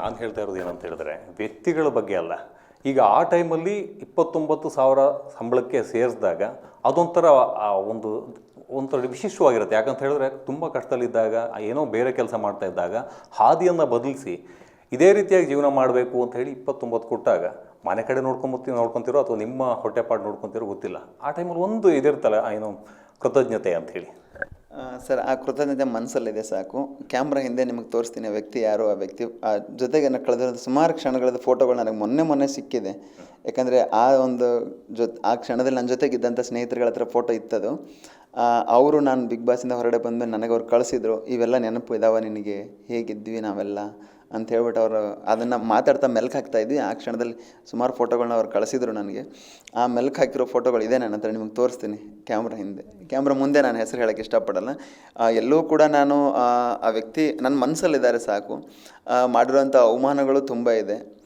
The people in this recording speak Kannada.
ನಾನು ಹೇಳ್ತಾ ಇರೋದು ಏನಂತ ಹೇಳಿದ್ರೆ ವ್ಯಕ್ತಿಗಳ ಬಗ್ಗೆ ಅಲ್ಲ. ಈಗ ಆ ಟೈಮಲ್ಲಿ 29,000 ಸಂಬಳಕ್ಕೆ ಸೇರಿಸಿದಾಗ ಅದೊಂಥರ ಒಂದು ಒಂಥರ ವಿಶಿಷ್ಟವಾಗಿರುತ್ತೆ. ಯಾಕಂತ ಹೇಳಿದ್ರೆ ತುಂಬ ಕಷ್ಟದಲ್ಲಿದ್ದಾಗ ಏನೋ ಬೇರೆ ಕೆಲಸ ಮಾಡ್ತಾ ಇದ್ದಾಗ ಹಾದಿಯನ್ನು ಬದಲಿಸಿ ಇದೇ ರೀತಿಯಾಗಿ ಜೀವನ ಮಾಡಬೇಕು ಅಂತ ಹೇಳಿ 29 ಕೊಟ್ಟಾಗ ಮನೆ ಕಡೆ ನೋಡ್ಕೊತಿರೋ ಅಥವಾ ನಿಮ್ಮ ಹೊಟ್ಟೆಪಾಡು ನೋಡ್ಕೊತಿರೋ ಗೊತ್ತಿಲ್ಲ. ಆ ಟೈಮಲ್ಲಿ ಒಂದು ಇದಿರ್ತಲ್ಲ ಏನು ಕೃತಜ್ಞತೆ ಅಂತ ಹೇಳಿ. ಸರ್, ಆ ಕೃತಜ್ಞತೆ ಮನಸ್ಸಲ್ಲಿದೆ ಸಾಕು. ಕ್ಯಾಮ್ರಾ ಹಿಂದೆ ನಿಮಗೆ ತೋರಿಸ್ತೀನಿ ಆ ವ್ಯಕ್ತಿ ಯಾರು, ಆ ವ್ಯಕ್ತಿ ಜೊತೆಗೆ ನಾನು ಕಳೆದಿರೋ ಸುಮಾರು ಕ್ಷಣಗಳದ್ದು ಫೋಟೋಗಳು ನನಗೆ ಮೊನ್ನೆ ಸಿಕ್ಕಿದೆ. ಯಾಕಂದರೆ ಆ ಒಂದು ಆ ಕ್ಷಣದಲ್ಲಿ ನನ್ನ ಜೊತೆಗಿದ್ದಂಥ ಸ್ನೇಹಿತರುಗಳ ಹತ್ರ ಫೋಟೋ ಇತ್ತದು. ಅವರು ನಾನು ಬಿಗ್ ಬಾಸಿಂದ ಹೊರಗಡೆ ಬಂದು ನನಗೆ ಅವ್ರು ಕಳಿಸಿದ್ರು, ಇವೆಲ್ಲ ನೆನಪು ಇದ್ದಾವೆ ನಿನಗೆ, ಹೇಗಿದ್ವಿ ನಾವೆಲ್ಲ ಅಂತ ಹೇಳ್ಬಿಟ್ಟು ಅವರು ಅದನ್ನು ಮಾತಾಡ್ತಾ ಮೆಲ್ಕು ಹಾಕ್ತಾಯಿದ್ವಿ. ಆ ಕ್ಷಣದಲ್ಲಿ ಸುಮಾರು ಫೋಟೋಗಳನ್ನ ಅವ್ರು ಕಳಿಸಿದ್ರು ನನಗೆ. ಆ ಮೆಲ್ಕು ಹಾಕಿರೋ ಫೋಟೋಗಳು ಇದೆ ನನ್ನ ಹತ್ರ, ನಿಮಗೆ ತೋರಿಸ್ತೀನಿ. ಕ್ಯಾಮ್ರಾ ಹಿಂದೆ, ಕ್ಯಾಮ್ರಾ ಮುಂದೆ ನಾನು ಹೆಸರು ಹೇಳೋಕ್ಕೆ ಇಷ್ಟಪಡಲ್ಲ. ಎಲ್ಲೂ ಕೂಡ ನಾನು ಆ ವ್ಯಕ್ತಿ ನನ್ನ ಮನಸ್ಸಲ್ಲಿದ್ದಾರೆ ಸಾಕು. ಮಾಡಿರುವಂಥ ಅವಮಾನಗಳು ತುಂಬ ಇದೆ.